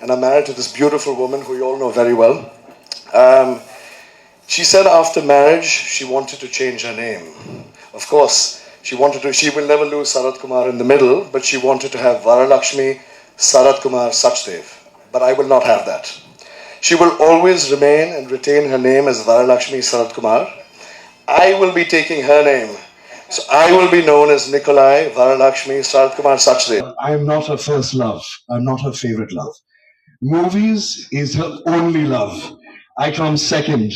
and I'm married to this beautiful woman who you all know very well. She said after marriage she wanted to change her name. Of course, she will never lose Sarath Kumar in the middle, but she wanted to have Varalakshmi Sarath Kumar Sachdev. But I will not have that. She will always remain and retain her name as Varalakshmi Sarath Kumar. I will be taking her name. So I will be known as Nikolai Varalakshmi Sarath Kumar Sachdev. I am not her first love. I'm not her favorite love. Movies is her only love. I come second.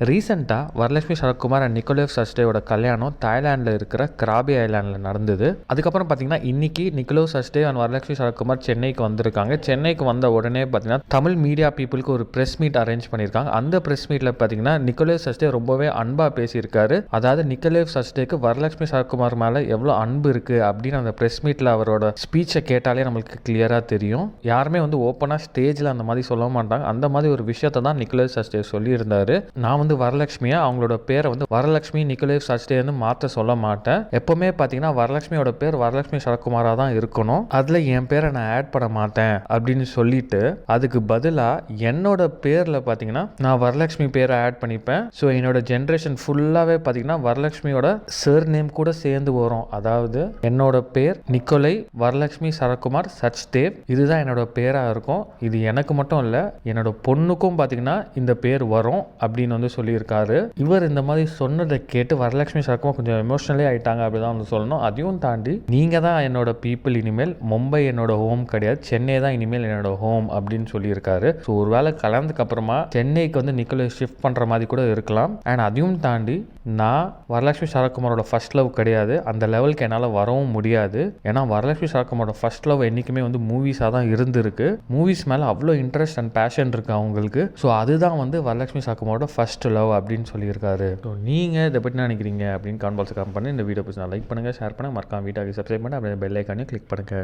ரீசெண்டாக Varalakshmi Sarathkumar and Nicolas சச்டேவோட கல்யாணம் தாய்லாண்டில் இருக்கிற கிராபி ஐலாண்டில் நடந்தது. அதுக்கப்புறம் பார்த்தீங்கன்னா இன்றைக்கி Nicolas சச்டேவ் and Varalakshmi Sarathkumar சென்னைக்கு வந்திருக்காங்க. சென்னைக்கு வந்த உடனே பார்த்தீங்கன்னா தமிழ் மீடியா பீப்புளுக்கு ஒரு ப்ரெஸ் மீட் அரேஞ்ச் பண்ணியிருக்காங்க. அந்த ப்ரெஸ் மீட்டில் பார்த்தீங்கன்னா நிக்கோலஸ் சச்டேவ் ரொம்பவே அன்பாக பேசியிருக்காரு. அதாவது நிக்கோலஸ் சச்டேவுக்கு வரலட்சுமி சரத்குமார் மேலே எவ்வளோ அன்பு இருக்குது அப்படின்னு அந்த ப்ரெஸ் மீட்டில் அவரோட ஸ்பீச்சை கேட்டாலே நம்மளுக்கு கிளியராக தெரியும். யாருமே ஓப்பனாக ஸ்டேஜில் அந்த மாதிரி சொல்ல மாட்டாங்க. அந்த மாதிரி ஒரு விஷயத்தை தான் நிக்கோலஸ் சச்டேவ் சொல்லியிருந்தாரு. நான் வரலட்சுமியா அவங்களோட பேரை வரலட்சுமி நிக்கோலஸ் சச்டேவ்னு மாற்ற சொல்ல மாட்டேன். எப்பவுமே பார்த்தீங்கன்னா வரலட்சுமியோட பேர் வரலட்சுமி சரத்குமாரா தான் இருக்கணும். அதில் என் பேரை நான் ஆட் பண்ண மாட்டேன் அப்படின்னு சொல்லிட்டு அதுக்கு பதிலாக என்னோட பேரில் பார்த்தீங்கன்னா நான் வரலட்சுமி பேரை ஆட் பண்ணிப்பேன். ஸோ என்னோட ஜென்ரேஷன் ஃபுல்லாகவே பார்த்தீங்கன்னா வரலட்சுமியோட சர் நேம் கூட சேர்ந்து வரும். அதாவது என்னோட பேர் நிக்கோலை வரலட்சுமி சரத்குமார் சச்தேவ். இதுதான் என்னோட பேராக இருக்கும். இது எனக்கு மட்டும் இல்லை, என்னோட பொண்ணுக்கும் பார்த்தீங்கன்னா இந்த பேர் வரும் அப்படின்னு சொல்லியிருக்காரு. இவர் இந்த மாதிரி சொன்னதை கேட்டு வரலட்சுமி சரத்குமார் கொஞ்சம் எமோஷனலே ஆயிட்டாங்க அப்படிதான் சொல்லணும். அதையும் தாண்டி நீங்க தான் என்னோட பீப்புள், இனிமேல் மும்பை என்னோட ஹோம் கிடையாது, சென்னை தான் இனிமேல் என்னோட ஹோம் அப்படின்னு சொல்லியிருக்காரு. ஸோ ஒருவேளை கல்யாணத்துக்கு அப்புறமா சென்னைக்கு நிக்கோலஸ் ஷிஃப்ட் பண்ற மாதிரி கூட இருக்கலாம். அண்ட் அதையும் தாண்டி நான் வரலட்சுமி சரத்குமாரோட ஃபர்ஸ்ட் லவ் கிடையாது. அந்த லெவலுக்கு என்னால் வரவும் முடியாது. ஏன்னா வரலட்சுமி சரத்குமாரோட ஃபர்ஸ்ட் லவ் என்றைக்குமே மூவிஸாக தான் இருந்திருக்கு. மூவிஸ் மேலே அவ்வளோ இன்ட்ரெஸ்ட் அண்ட் பேஷன் இருக்கு அவங்களுக்கு. ஸோ அதுதான் வரலட்சுமி சரத்குமாரோட ஃபர்ஸ்ட் லவ் அப்படின்னு சொல்லியிருக்காரு. ஸோ நீங்கள் இதை பற்றி நினைக்கிறீங்க அப்படின்னு கமெண்ட் பாக்ஸ் கமெண்ட் பண்ணி இந்த வீடியோ பிடிச்சி லைக் பண்ணுங்கள், ஷேர் பண்ணுங்கள், மறக்காம வீடியோக்கு சப்ஸ்கிரைப் பண்ணி அப்படியே பெல் ஐக்கானையும் கிளிக் பண்ணுங்கள்.